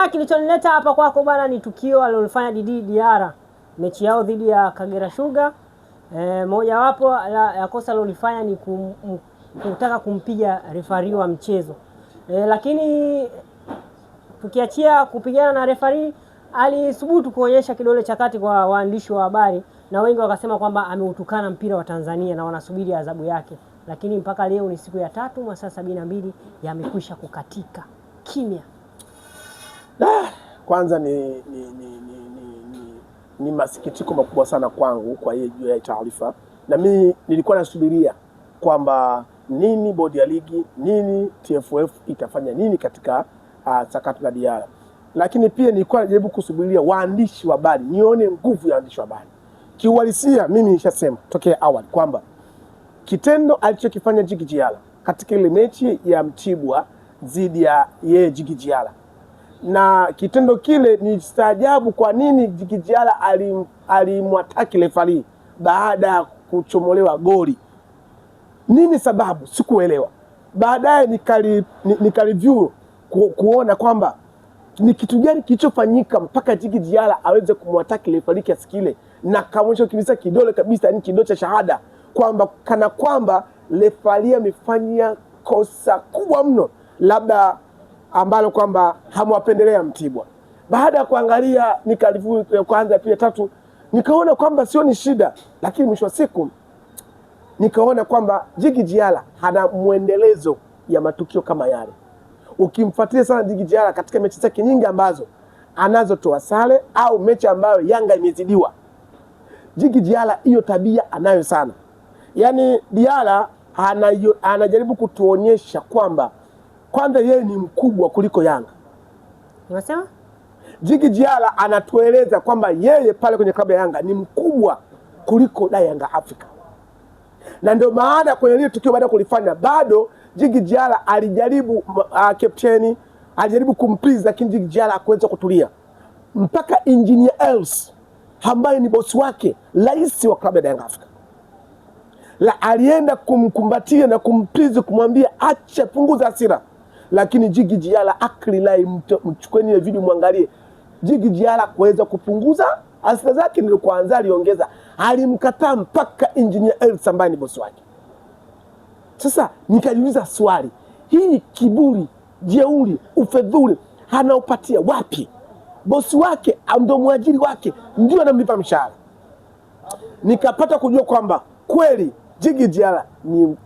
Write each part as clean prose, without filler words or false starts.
Kilichonileta hapa kwako bwana ni tukio alilofanya Didi Diara mechi yao dhidi ya Kagera Sugar. Mojawapo ya kosa alilofanya ni kutaka kumpiga refari wa mchezo. Lakini tukiachia kupigana na refari, alisubutu kuonyesha kidole cha kati kwa waandishi wa habari, na wengi wakasema kwamba ameutukana mpira wa Tanzania na wanasubiri adhabu yake. Lakini mpaka leo ni siku ya 3, masaa 72 yamekwisha kukatika. Kimya. Kwanza ni masikitiko makubwa sana kwangu kwa hiyo juu ya taarifa, na mimi nilikuwa nasubiria kwamba nini bodi ya ligi, nini TFF itafanya nini katika sakata la Diara, lakini pia nilikuwa najaribu kusubiria waandishi wa habari, nione nguvu ya waandishi wa habari. Kiuhalisia mimi nishasema tokea awali kwamba kitendo alichokifanya Djigui Diarra katika ile mechi ya Mtibwa dhidi ya Djigui Diarra, na kitendo kile ni staajabu kwa nini Djigui Diarra alimwataki refari baada ya kuchomolewa goli. Nini sababu? Sikuelewa. Baadaye nikareview kuona kwamba ni kitu gani kilichofanyika mpaka Djigui Diarra aweze kumwataki refari kiasi kile, na kamwonyesha kabisa kidole kabisa, ni kidole cha shahada kwamba kana kwamba refari amefanya kosa kubwa mno, labda ambalo kwamba hamwapendelea Mtibwa. Baada ya kuangalia nikareview kwanza pia 3, nikaona kwamba sio ni shida, lakini mwisho wa siku nikaona kwamba Djigui Diarra hana muendelezo ya matukio kama yale. Ukimfuatilia sana Djigui Diarra katika mechi zake nyingi ambazo anazotoa sare au mechi ambayo Yanga imezidiwa, Djigui Diarra hiyo tabia anayo sana. Yaani Diarra anajaribu kutuonyesha kwamba kwanza yeye ni mkubwa kuliko Yanga. Unasema? Djigui Diarra anatueleza kwamba yeye pale kwenye klabu ya Yanga ni mkubwa kuliko Yanga Afrika. Na ndio maana kwenye ile tukio baada kulifanya bado Djigui Diarra alijaribu captain alijaribu kumplease, lakini Djigui Diarra hakuweza kutulia. Mpaka Engineer Els ambaye ni bosi wake, rais wa klabu ya Yanga Afrika, la alienda kumkumbatia na kumplease, kumwambia acha, punguza hasira. Lakini Djigui Diarra akilai, mchukueni ile video muangalie, Djigui Diarra kuweza kupunguza hasira zake, ndio kwanza aliongeza, alimkataa mpaka Engineer Els ambaye ni bosi wake. Sasa nikajiuliza swali, hii kiburi, jeuri, ufedhuli anaopatia wapi? Bosi wake ndio mwajiri wake, ndio anamlipa mshahara. Nikapata kujua kwamba kweli Djigui Diarra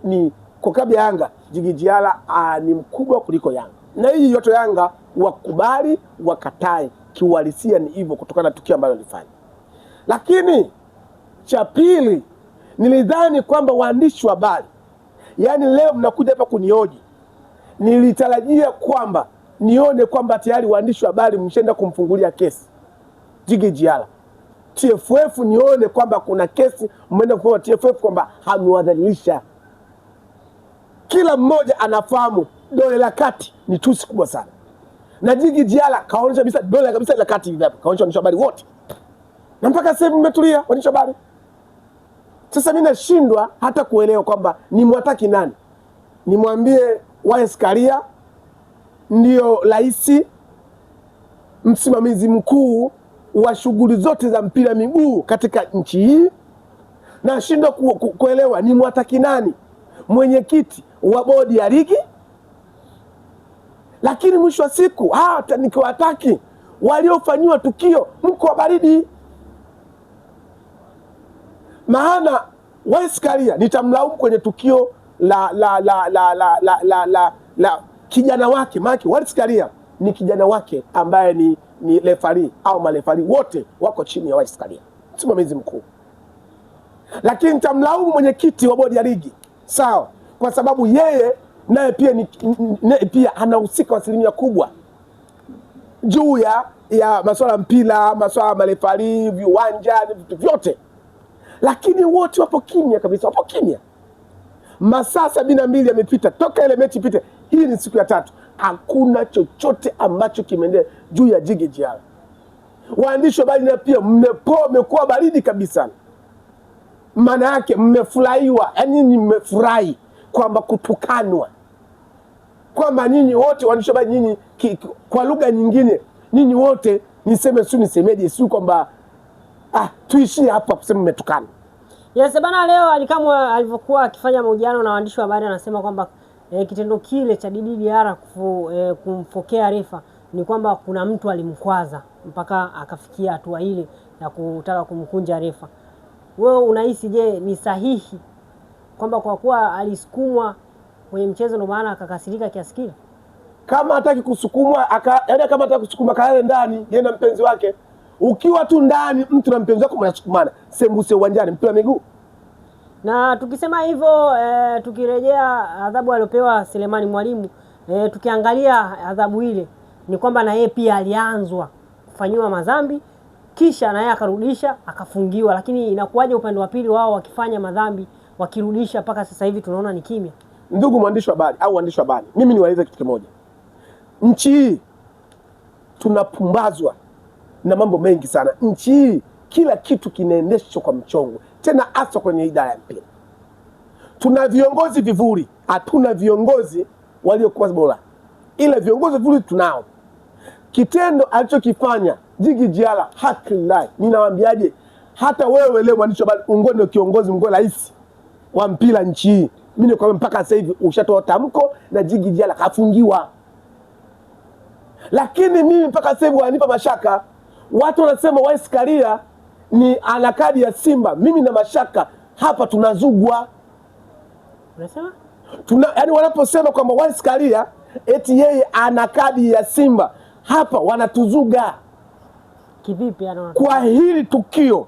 ni kwa klabu ya Yanga, Djigui Diarra ni mkubwa kuliko Yanga. Na hii yote Yanga wakubali wakatae, kiuhalisia ni hivyo kutokana na tukio ambalo lilifanya. Lakini cha pili, nilidhani kwamba waandishi wa habari, yani leo mnakuja hapa kunioji, nilitarajia kwamba nione kwamba tayari waandishi wa habari mshaenda kumfungulia kesi Djigui Diarra. TFF nione kwamba kuna kesi mmeenda kwa TFF kwamba hamewadhalilisha. Kila mmoja anafahamu dole la kati ni tusi kubwa sana, na Djigui Diarra kaonyesha kabisa dole kabisa la kati hivi hapa, kaonyesha waandishi wa habari wote, na mpaka sasa mmetulia waandishi wa habari. Sasa mimi nashindwa hata kuelewa kwamba ni mwataki nani. Nimwambie Wallace Karia ndio rais msimamizi mkuu wa shughuli zote za mpira miguu katika nchi hii? Nashindwa kuelewa ni mwataki nani, mwenyekiti wa bodi ya ligi? Lakini mwisho wa siku hata nikiwataki waliofanywa tukio mko baridi. Maana Wallace Karia nitamlaumu kwenye tukio la kijana wake, maana Wallace Karia ni kijana wake ambaye ni refari au marefari wote wako chini ya Wallace Karia, msimamizi mkuu. Lakini nitamlaumu mwenyekiti wa bodi ya ligi, sawa, kwa sababu yeye naye pia anahusika asilimia kubwa juu ya masuala mpira, masuala marefari, viwanja, vitu vyote. Lakini wote wapo kimya kabisa, wapo kimya. Masaa 72 yamepita toka ile mechi ipite. Hii ni siku ya 3. Hakuna chochote ambacho kimeendelea juu ya Djigui Diarra. Waandishi wa habari na pia mmekuwa baridi kabisa. Maana yake mmefurahiwa, yani mmefurahi kwamba kutukanwa, kwamba nyinyi wote waandishi wa habari, nyinyi kwa lugha nyingine ninyi wote niseme si nisemeje, si kwamba tuishie hapa kusema mmetukana. Yes bana, leo Alikamwe alivyokuwa akifanya mahojiano na waandishi wa habari anasema kwamba kitendo kile cha Didi Diara kumfokea refa ni kwamba kuna mtu alimkwaza mpaka akafikia hatua ile ya kutaka kumkunja refa. Wewe unahisi je, ni sahihi kwamba kwa kuwa alisukumwa kwenye mchezo ndio maana akakasirika kiasi kile? Kama hataki kusukumwa yaani kama hataki kusukuma kaale ndani yeye na mpenzi wake. Ukiwa tu ndani mtu na mpenzi wako mnasukumana, sembuse uwanjani mpira miguu. Na tukisema hivyo tukirejea adhabu aliyopewa Selemani Mwalimu, tukiangalia adhabu ile ni kwamba na yeye pia alianzwa kufanyiwa madhambi kisha na yeye akarudisha akafungiwa, lakini inakuwaje upande wa pili wao wakifanya madhambi wakirudisha mpaka sasa hivi tunaona ni kimya? Ndugu mwandishi wa habari au waandishi wa habari, mimi niwaeleze kitu kimoja. Nchi hii tunapumbazwa na mambo mengi sana. Nchi hii kila kitu kinaendeshwa kwa mchongo, tena hasa kwenye idara ya mpira. Tuna viongozi vivuli, hatuna viongozi waliokuwa bora, ila viongozi vivuli tunao. Kitendo alichokifanya Djigui Diarra, hakilai, ninawaambiaje, hata wewe leo mwandishi wa habari ungone kiongozi mngone rais wa mpira nchi hii, mimi nikwambia mpaka sasa hivi ushatoa tamko na Djigui Diarra kafungiwa. Lakini mimi mpaka sasa hivi wanipa mashaka. Watu wanasema Wallace Karia ni ana kadi ya Simba. Mimi na mashaka hapa tunazugwa. Unasema? Yaani wanaposema kwamba Wallace Karia eti yeye ana kadi ya Simba, hapa wanatuzuga. Kivipi anaona? Kwa hili tukio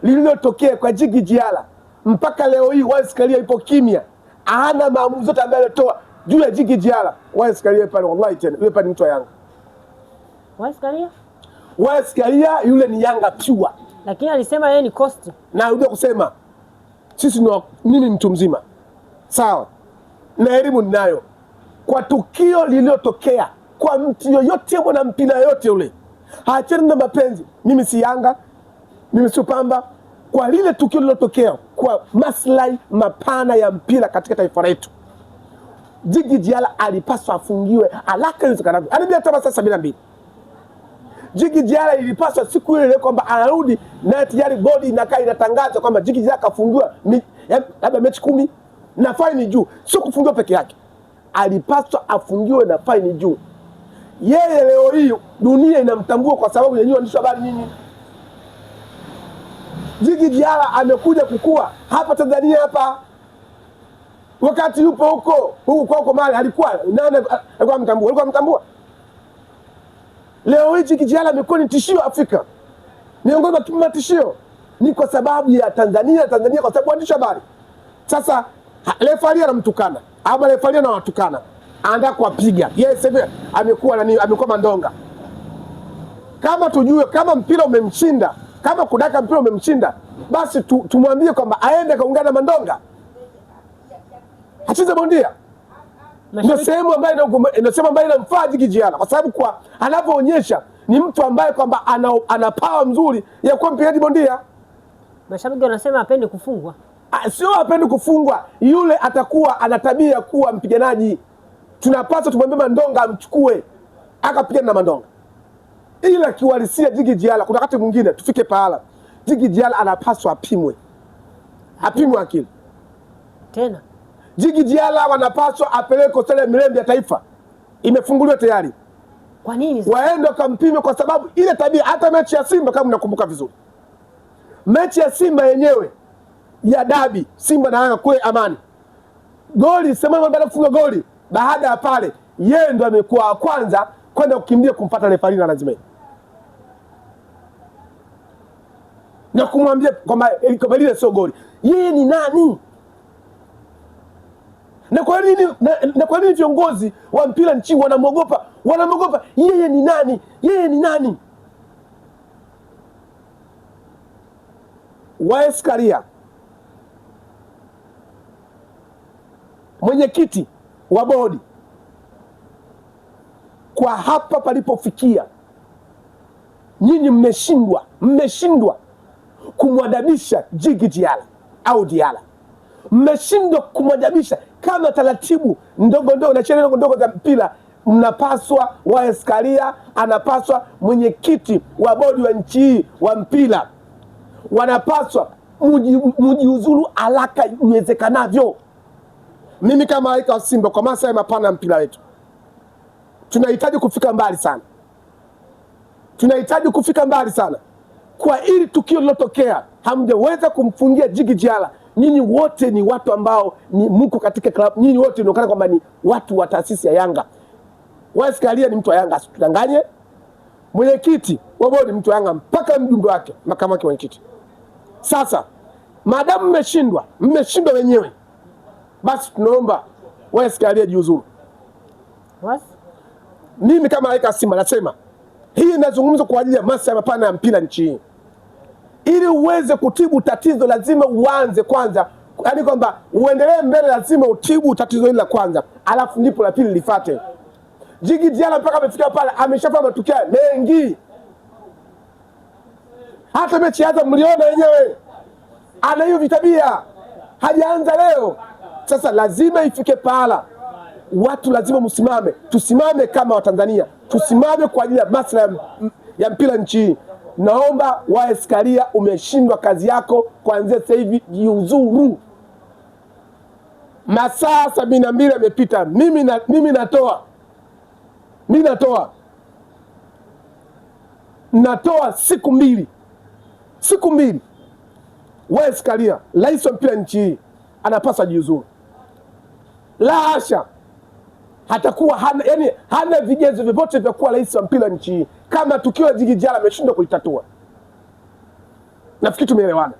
lililotokea kwa Djigui Diarra, mpaka leo hii Wallace Karia ipo kimya. Hana maamuzi yote ambayo alitoa juu ya Djigui Diarra. Wallace Karia pale wallahi tena, yule pale ni mtu wa Yanga. Wallace Karia? Wallace Karia yule ni Yanga pure. Lakini alisema yeye ni cost. Na unajua kusema sisi mimi mtu mzima. Sawa. Na elimu ninayo. Kwa tukio lililotokea kwa mtu yoyote mwana mpira yote yule, haachana na mapenzi. Mimi si Yanga, mimi si Pamba. Kwa lile tukio lililotokea kwa maslahi mapana ya mpira katika taifa letu, Djigui Diarra alipaswa afungiwe haraka iwezekanavyo. Ana hata saa 72. Djigui Diarra ilipaswa siku ile kwamba anarudi na tayari bodi inakaa inatangaza kwamba Djigui Diarra kafungiwa labda mechi 10 na faini juu. Sio kufungiwa peke yake, alipaswa afungiwe na faini juu. Yeye leo hii dunia inamtambua kwa sababu yenyewe waandishi wa habari nini. Djigui Diarra amekuja kukua hapa Tanzania hapa. Wakati yupo huko mali alikuwa nani alikuwa mtambua? Alikuwa mtambua. Leo hii Djigui Diarra amekuwa ni tishio Afrika. Miongoni mwa matishio ni kwa sababu ya Tanzania kwa sababu waandishi habari. Sasa refaria anamtukana, ama refaria anawatukana, anataka kuwapiga. Yes, amekuwa mandonga. Kama tujue kama mpira umemshinda, kama kudaka mpira umemshinda, basi tumwambie kwamba aende kaungana na mandonga. Acheze bondia. Ndio sehemu ambayo inamfaa Djigui Diarra, kwa sababu kwa anapoonyesha ni mtu ambaye kwamba ana power nzuri ya kuwa mpigaji bondia. Mashabiki wanasema apende kufungwa. Sio apende kufungwa, yule atakuwa ana tabia kuwa mpiganaji. Tunapaswa tumwambie mandonga amchukue akapigana na mandonga. Ila kiuhalisia Djigui Diarra, kuna wakati mwingine tufike pahala Djigui Diarra anapaswa apimwe akili. Tena Djigui Diarra wanapaswa apeleke hospitali Mirembe ya Taifa, imefunguliwa tayari. Kwa nini waende kampime? Kwa sababu ile tabia, hata mechi ya Simba kama mnakumbuka vizuri, mechi ya Simba yenyewe ya dabi Simba na Yanga kule Amani, goli sema baada ya kufunga goli, baada ya pale yeye ndo amekuwa kwanza kwenda kukimbia kumpata refarii na lazima na kumwambia kwamba ile sio goli. Yeye ni nani? Na kwa nini viongozi wa mpira nchini wanamwogopa? Yeye ni nani? Wallace Karia, mwenyekiti wa bodi, kwa hapa palipofikia, nyinyi mmeshindwa kumwadabisha Djigui Diarra au Diarra. Mmeshindwa kumwadabisha kama taratibu ndogo na sheria ndogo za mpira mnapaswa, Wallace Karia anapaswa, mwenyekiti wa bodi wa nchi hii wa mpira wanapaswa mujiuzulu haraka iwezekanavyo. Mimi kama malaika wa Simba, kwa maslahi mapana ya mpira wetu, tunahitaji kufika mbali sana, tunahitaji kufika mbali sana. Kwa ili tukio lilotokea, hamjaweza kumfungia Djigui Diarra. Nyinyi wote ni watu ambao ni mko katika klabu, nyinyi wote inaonekana kwamba ni watu wa taasisi ya Yanga. Wallace Karia ni mtu wa Yanga, asitudanganye. Mwenyekiti wa bodi mtu wa Yanga, mpaka mjumbe wake, makamu wake mwenyekiti. Sasa maadamu mmeshindwa wenyewe, basi tunaomba Wallace Karia jiuzuru. Mimi kama malaika wa Simba nasema hii inazungumzwa kwa ajili ya maslahi mapana ya mpira nchi hii. Ili uweze kutibu tatizo lazima uanze kwanza, yaani kwamba uendelee mbele, lazima utibu tatizo hili la kwanza, alafu ndipo la pili lifuate. Djigui Diarra mpaka amefika pale ameshafanya matukio mengi. Hata mechi hata mliona wenyewe, ana hiyo vitabia, hajaanza leo. Sasa lazima ifike pahala watu lazima msimame, tusimame kama Watanzania, tusimame kwa ajili ya maslahi ya mpira nchi hii. Naomba Wallace Karia, umeshindwa kazi yako, kuanzia sasa hivi jiuzuru. Masaa 72 yamepita. Mimi natoa siku mbili. Wallace Karia, rais wa mpira nchi hii, anapaswa jiuzuru. La hasha, hatakuwa hana vigezo vyovyote vya kuwa rais wa mpira nchi hii kama tukio la Djigui Diarra ameshindwa kulitatua. Nafikiri tumeelewana.